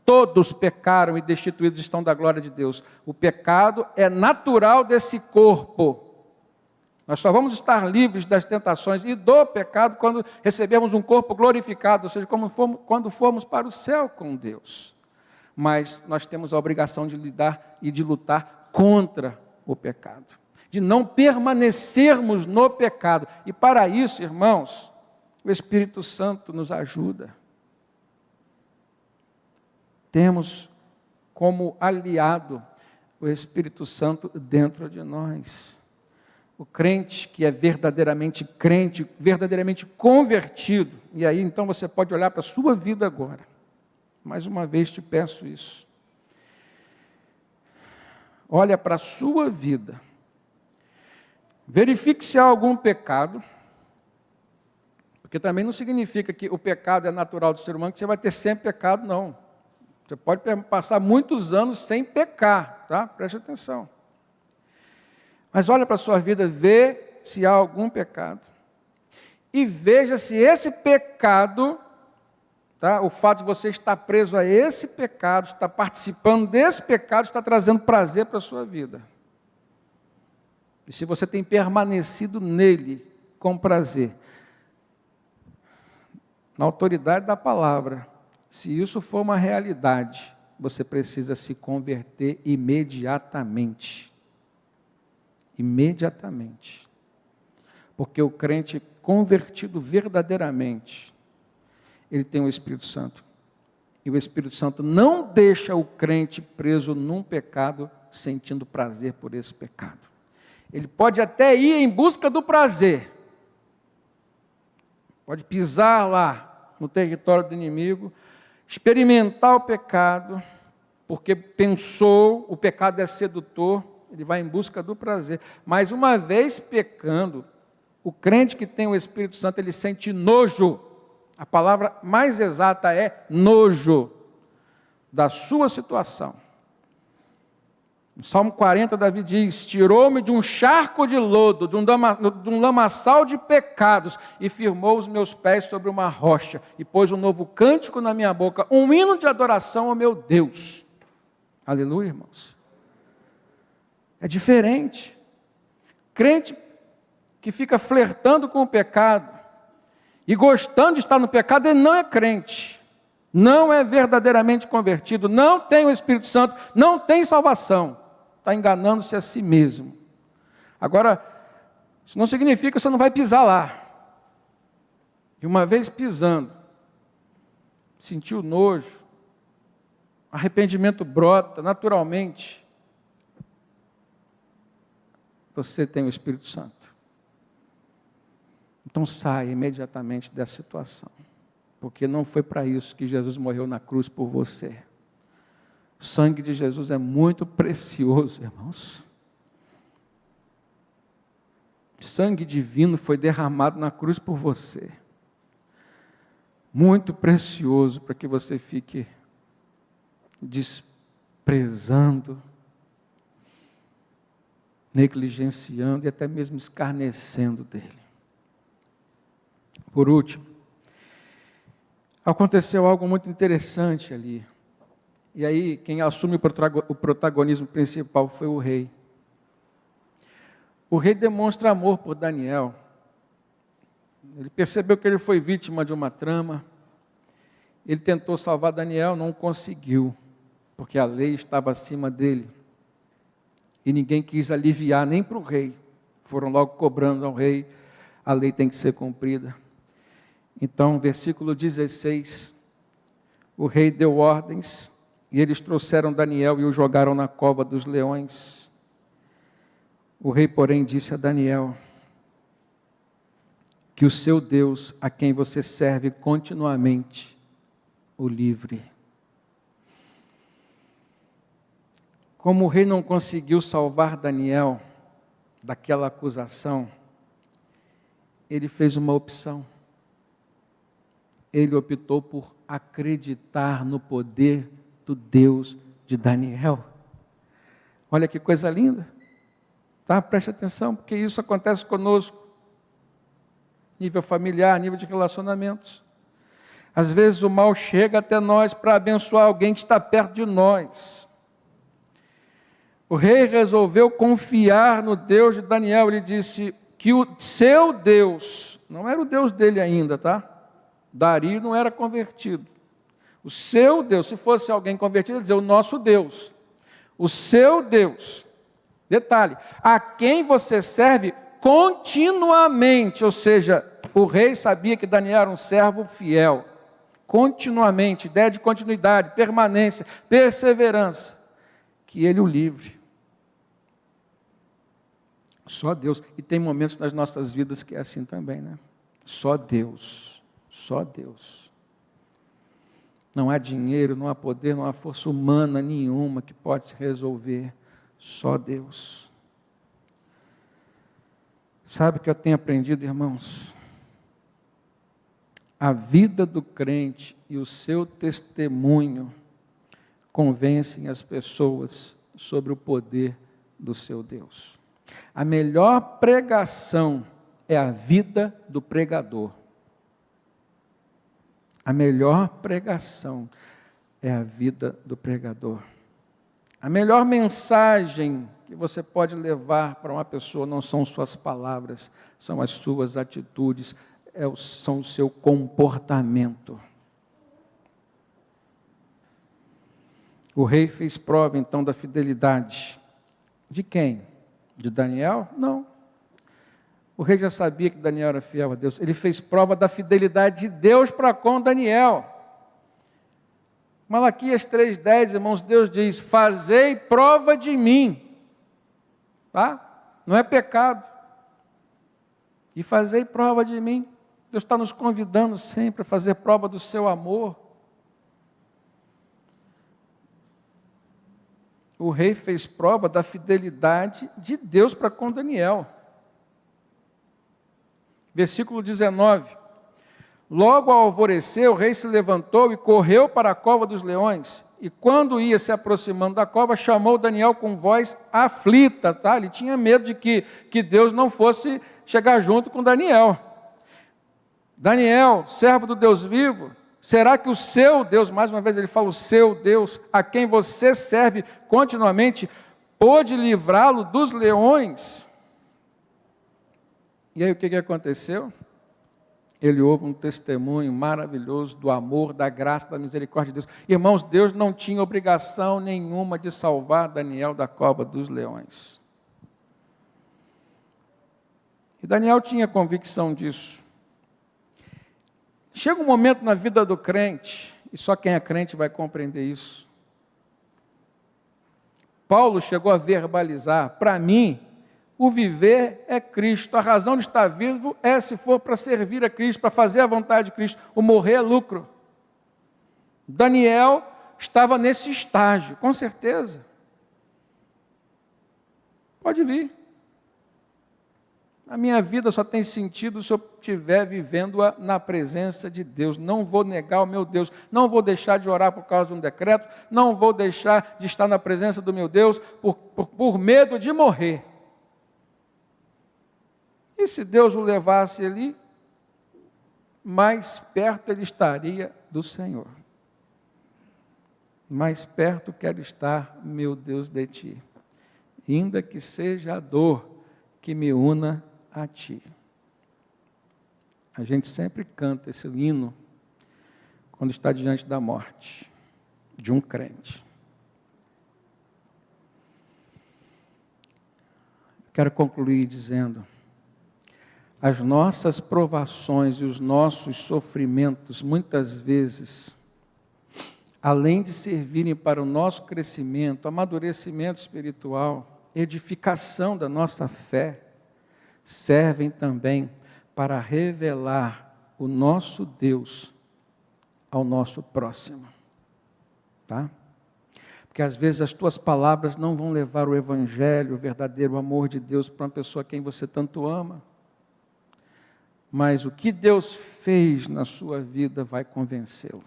Todos pecaram e destituídos estão da glória de Deus. O pecado é natural desse corpo. Nós só vamos estar livres das tentações e do pecado quando recebermos um corpo glorificado, ou seja, quando formos para o céu com Deus. Mas nós temos a obrigação de lidar e de lutar contra o pecado. De não permanecermos no pecado. E para isso, irmãos, o Espírito Santo nos ajuda. Temos como aliado o Espírito Santo dentro de nós. O crente que é verdadeiramente crente, verdadeiramente convertido. E aí então você pode olhar para a sua vida agora. Mais uma vez te peço isso. Olha para a sua vida. Verifique se há algum pecado. Porque também não significa que o pecado é natural do ser humano, que você vai ter sempre pecado, não. Você pode passar muitos anos sem pecar, tá? Preste atenção. Mas olha para a sua vida, vê se há algum pecado. E veja se esse pecado, tá? O fato de você estar preso a esse pecado, estar participando desse pecado, está trazendo prazer para a sua vida. E se você tem permanecido nele com prazer, na autoridade da palavra, se isso for uma realidade, você precisa se converter imediatamente. Imediatamente. Porque o crente convertido verdadeiramente, ele tem o Espírito Santo. E o Espírito Santo não deixa o crente preso num pecado, sentindo prazer por esse pecado. Ele pode até ir em busca do prazer. Pode pisar lá no território do inimigo, experimentar o pecado, porque pensou, o pecado é sedutor, ele vai em busca do prazer. Mas uma vez pecando, o crente que tem o Espírito Santo, ele sente nojo. A palavra mais exata é nojo da sua situação. No Salmo 40, Davi diz: tirou-me de um charco de lodo, de um lamaçal de pecados, e firmou os meus pés sobre uma rocha, e pôs um novo cântico na minha boca, um hino de adoração ao meu Deus. Aleluia, irmãos. É diferente. Crente que fica flertando com o pecado e gostando de estar no pecado, ele não é crente, não é verdadeiramente convertido, não tem o Espírito Santo, não tem salvação, está enganando-se a si mesmo. Agora, isso não significa que você não vai pisar lá. E uma vez pisando, sentiu nojo, arrependimento brota naturalmente, você tem o Espírito Santo. Então saia imediatamente dessa situação, porque não foi para isso que Jesus morreu na cruz por você. O sangue de Jesus é muito precioso, irmãos. O sangue divino foi derramado na cruz por você. Muito precioso para que você fique desprezando, negligenciando e até mesmo escarnecendo dele. Por último, aconteceu algo muito interessante ali. E aí, quem assume o protagonismo principal foi o rei. O rei demonstra amor por Daniel. Ele percebeu que ele foi vítima de uma trama. Ele tentou salvar Daniel, não conseguiu, porque a lei estava acima dele. E ninguém quis aliviar nem para o rei. Foram logo cobrando ao rei, a lei tem que ser cumprida. Então, versículo 16, o rei deu ordens, e eles trouxeram Daniel e o jogaram na cova dos leões. O rei, porém, disse a Daniel, que o seu Deus, a quem você serve continuamente, o livre. Como o rei não conseguiu salvar Daniel daquela acusação, ele fez uma opção. Ele optou por acreditar no poder do Deus de Daniel. Olha que coisa linda. Tá? Preste atenção, porque isso acontece conosco. Nível familiar, nível de relacionamentos. Às vezes o mal chega até nós para abençoar alguém que está perto de nós. O rei resolveu confiar no Deus de Daniel. Ele disse que o seu Deus, não era o Deus dele ainda, tá? Dario não era convertido. O seu Deus, se fosse alguém convertido, ele dizia o nosso Deus. O seu Deus. Detalhe, a quem você serve continuamente, ou seja, o rei sabia que Daniel era um servo fiel. Continuamente, ideia de continuidade, permanência, perseverança. Que ele o livre. Só Deus. E tem momentos nas nossas vidas que é assim também, né? Só Deus. Só Deus. Não há dinheiro, não há poder, não há força humana nenhuma que pode resolver. Só Deus. Sabe o que eu tenho aprendido, irmãos? A vida do crente e o seu testemunho convencem as pessoas sobre o poder do seu Deus. A melhor pregação é a vida do pregador. A melhor pregação é a vida do pregador. A melhor mensagem que você pode levar para uma pessoa não são suas palavras, são as suas atitudes, são o seu comportamento. O rei fez prova então da fidelidade. De quem? De Daniel? Não. O rei já sabia que Daniel era fiel a Deus. Ele fez prova da fidelidade de Deus para com Daniel. Malaquias 3,10, irmãos, Deus diz, fazei prova de mim. Tá? Não é pecado. E fazei prova de mim. Deus está nos convidando sempre a fazer prova do seu amor. o rei fez prova da fidelidade de Deus para com Daniel. Versículo 19. Logo ao alvorecer, o rei se levantou e correu para a cova dos leões. E quando ia se aproximando da cova, chamou Daniel com voz aflita. Tá? Ele tinha medo de que Deus não fosse chegar junto com Daniel. Daniel, servo do Deus vivo, será que o seu Deus, mais uma vez ele fala o seu Deus, a quem você serve continuamente, pôde livrá-lo dos leões? E aí o que aconteceu? Ele ouve um testemunho maravilhoso do amor, da graça, da misericórdia de Deus. Irmãos, Deus não tinha obrigação nenhuma de salvar Daniel da cova dos leões. E Daniel tinha convicção disso. Chega um momento na vida do crente, e só quem é crente vai compreender isso. Paulo chegou a verbalizar, para mim, o viver é Cristo, a razão de estar vivo é se for para servir a Cristo, para fazer a vontade de Cristo, o morrer é lucro. Daniel estava nesse estágio, com certeza. Pode vir. A minha vida só tem sentido se eu estiver vivendo-a na presença de Deus. Não vou negar o meu Deus, não vou deixar de orar por causa de um decreto, não vou deixar de estar na presença do meu Deus por medo de morrer. E se Deus o levasse ali, mais perto ele estaria do Senhor. Mais perto quero estar, meu Deus, de Ti. Ainda que seja a dor que me una a Ti. A gente sempre canta esse hino quando está diante da morte de um crente. Quero concluir dizendo: as nossas provações e os nossos sofrimentos, muitas vezes, além de servirem para o nosso crescimento, amadurecimento espiritual, edificação da nossa fé, servem também para revelar o nosso Deus ao nosso próximo. Tá? Porque às vezes as tuas palavras não vão levar o evangelho, o verdadeiro amor de Deus para uma pessoa a quem você tanto ama. Mas o que Deus fez na sua vida vai convencê-lo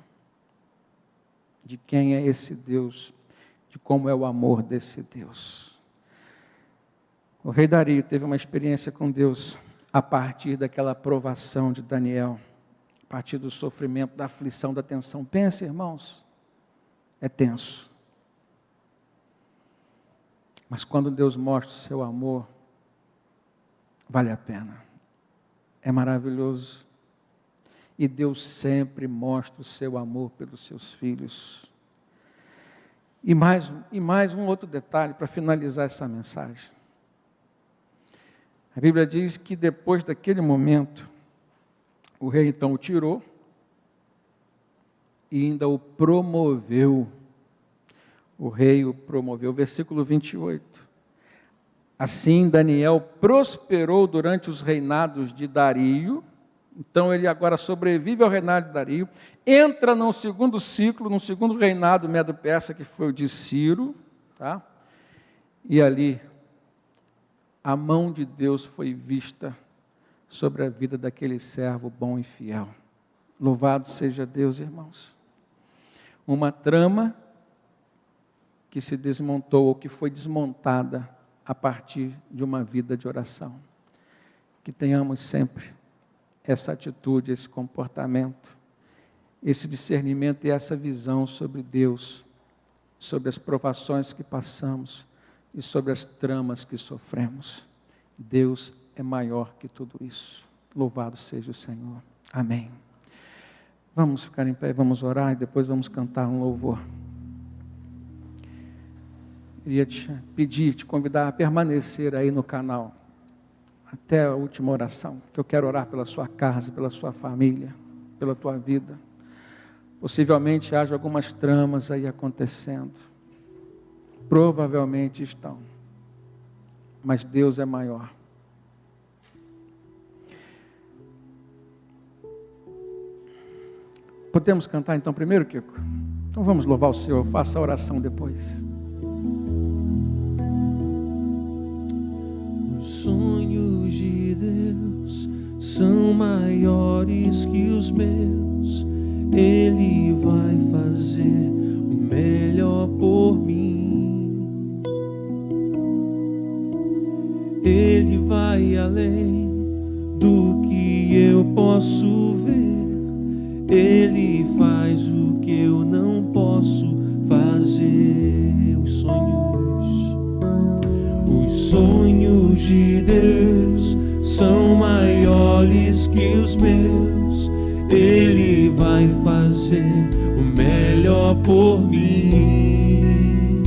de quem é esse Deus, de como é o amor desse Deus. O rei Dario teve uma experiência com Deus a partir daquela provação de Daniel, a partir do sofrimento, da aflição, da tensão. Pensa, irmãos, é tenso. Mas quando Deus mostra o seu amor, vale a pena. É maravilhoso. E Deus sempre mostra o seu amor pelos seus filhos. E mais um outro detalhe para finalizar essa mensagem. A Bíblia diz que depois daquele momento, o rei então o tirou e ainda o promoveu. O rei o promoveu. Versículo 28. Assim, Daniel prosperou durante os reinados de Dario. Então, ele agora sobrevive ao reinado de Dario. Entra num segundo ciclo, num segundo reinado medo-persa, que foi o de Ciro. Tá? E ali, a mão de Deus foi vista sobre a vida daquele servo bom e fiel. Louvado seja Deus, irmãos. Uma trama que se desmontou, ou que foi desmontada, a partir de uma vida de oração. Que tenhamos sempre essa atitude, esse comportamento, esse discernimento e essa visão sobre Deus, sobre as provações que passamos e sobre as tramas que sofremos. Deus é maior que tudo isso. Louvado seja o Senhor. Amém. Vamos ficar em pé, vamos orar e depois vamos cantar um louvor. Queria te pedir, te convidar a permanecer aí no canal, até a última oração, que eu quero orar pela sua casa, pela sua família, pela tua vida. Possivelmente haja algumas tramas aí acontecendo, provavelmente estão, mas Deus é maior. Podemos cantar então primeiro, Kiko? Então vamos louvar o Senhor, faça a oração depois. maiores que os meus. Ele vai fazer o melhor por mim. Ele vai além do que eu posso ver. Ele faz o que eu não posso fazer. Os sonhos de Deus são maiores que os meus. Ele vai fazer o melhor por mim.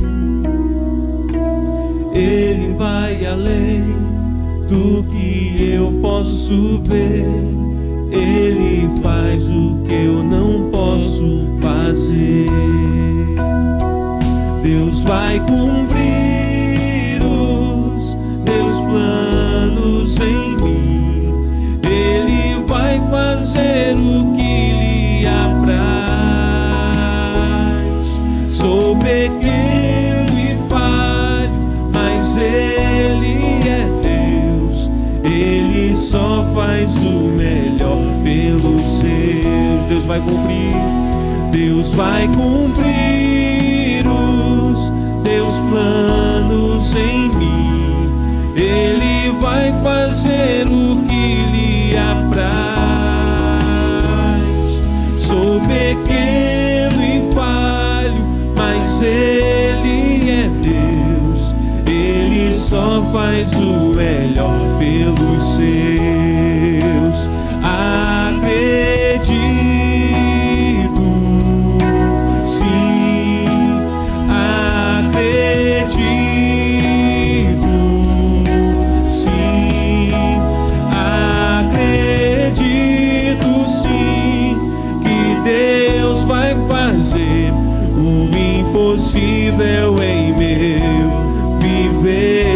Ele vai além do que eu posso ver. Ele faz o que eu não posso fazer. Deus vai cumprir os seus planos em mim. Ele vai fazer o que lhe apraz. Sou pequeno e falho, mas Ele é Deus. Ele só faz o melhor pelos seus. Deus vai cumprir. Deus vai cumprir os seus planos em mim. Ele vai fazer o que lhe apraz. Sou pequeno e falho, mas Ele é Deus. Ele só faz o melhor pelos seus. Acredito, sim, acredito, sim, acredito, sim, que Deus vai fazer o impossível em meu viver.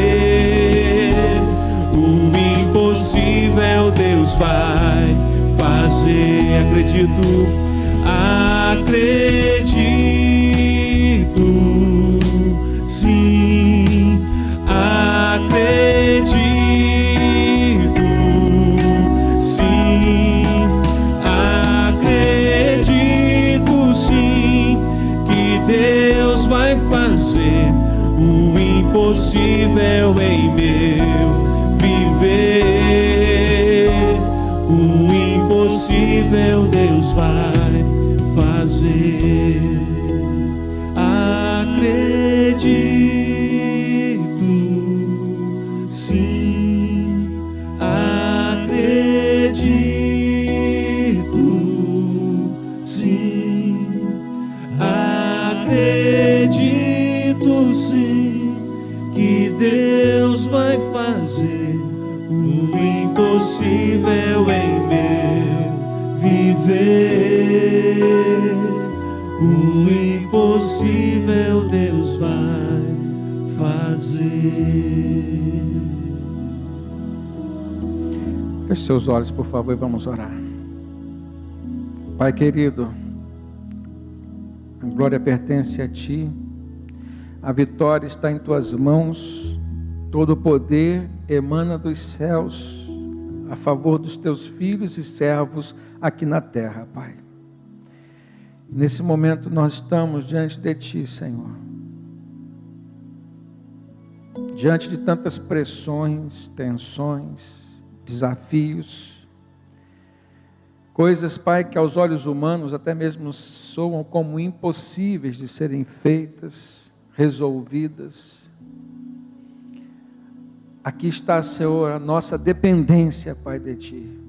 O impossível Deus vai fazer. Acredito, acredito, sim, acredito, sim, acredito, sim, que Deus vai fazer o impossível em meu viver. O impossível Deus vai fazer. Acredito, sim, acredito, sim, acredito, sim, que Deus vai fazer o impossível em meu viver. O impossível Deus vai fazer. Feche seus olhos, por favor, e vamos orar. Pai querido, a glória pertence a Ti, a vitória está em Tuas mãos, todo o poder emana dos céus a favor dos Teus filhos e servos aqui na terra, Pai. Nesse momento nós estamos diante de Ti, Senhor, diante de tantas pressões, tensões, desafios, coisas, Pai, que aos olhos humanos até mesmo soam como impossíveis de serem feitas, resolvidas. Aqui está, Senhor, a nossa dependência, Pai, de Ti,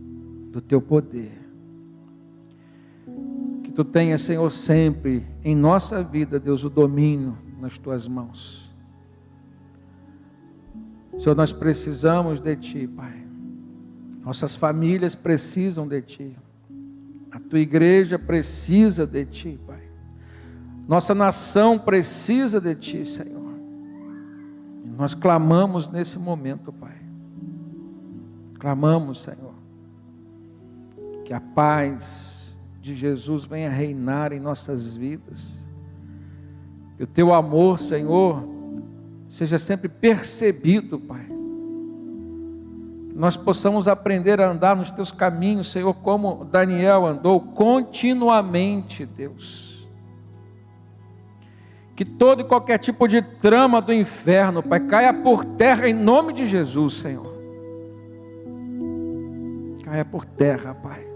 do Teu poder. Que Tu tenhas, Senhor, sempre em nossa vida, Deus, o domínio nas Tuas mãos. Senhor, nós precisamos de Ti, Pai. Nossas famílias precisam de Ti. A Tua igreja precisa de Ti, Pai. Nossa nação precisa de Ti, Senhor. E nós clamamos nesse momento, Pai. Clamamos, Senhor, que a paz de Jesus venha reinar em nossas vidas. Que o Teu amor, Senhor, seja sempre percebido, Pai. nós possamos aprender a andar nos teus caminhos, Senhor, como Daniel andou continuamente, Deus. Que todo e qualquer tipo de trama do inferno, Pai, caia por terra em nome de Jesus, Senhor. Caia por terra, Pai.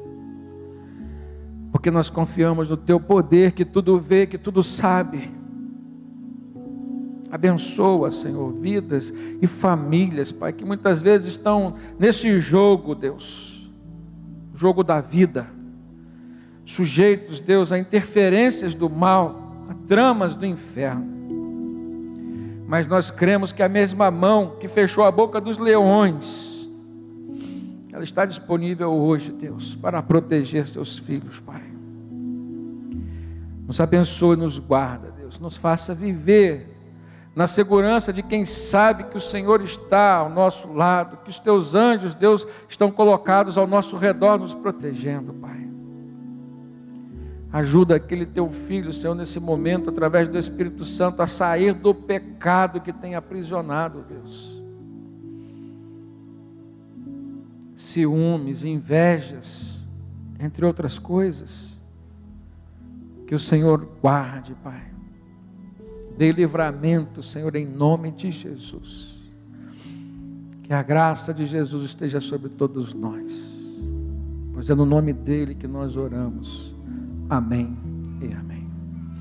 Porque nós confiamos no teu poder, que tudo vê, que tudo sabe. Abençoa, Senhor, vidas e famílias, Pai, que muitas vezes estão nesse jogo, Deus, jogo da vida, sujeitos, Deus, a interferências do mal, a tramas do inferno. Mas nós cremos que a mesma mão que fechou a boca dos leões, ela está disponível hoje, Deus, para proteger seus filhos, Pai. Nos abençoe, nos guarda, Deus, nos faça viver na segurança de quem sabe que o Senhor está ao nosso lado, que os teus anjos, Deus, estão colocados ao nosso redor, nos protegendo, Pai. Ajuda aquele teu filho, Senhor, nesse momento, através do Espírito Santo, a sair do pecado que tem aprisionado, Deus. Ciúmes, invejas, entre outras coisas. Que o Senhor guarde, Pai. Dê livramento, Senhor, em nome de Jesus. Que a graça de Jesus esteja sobre todos nós. Pois é no nome dele que nós oramos. Amém e amém.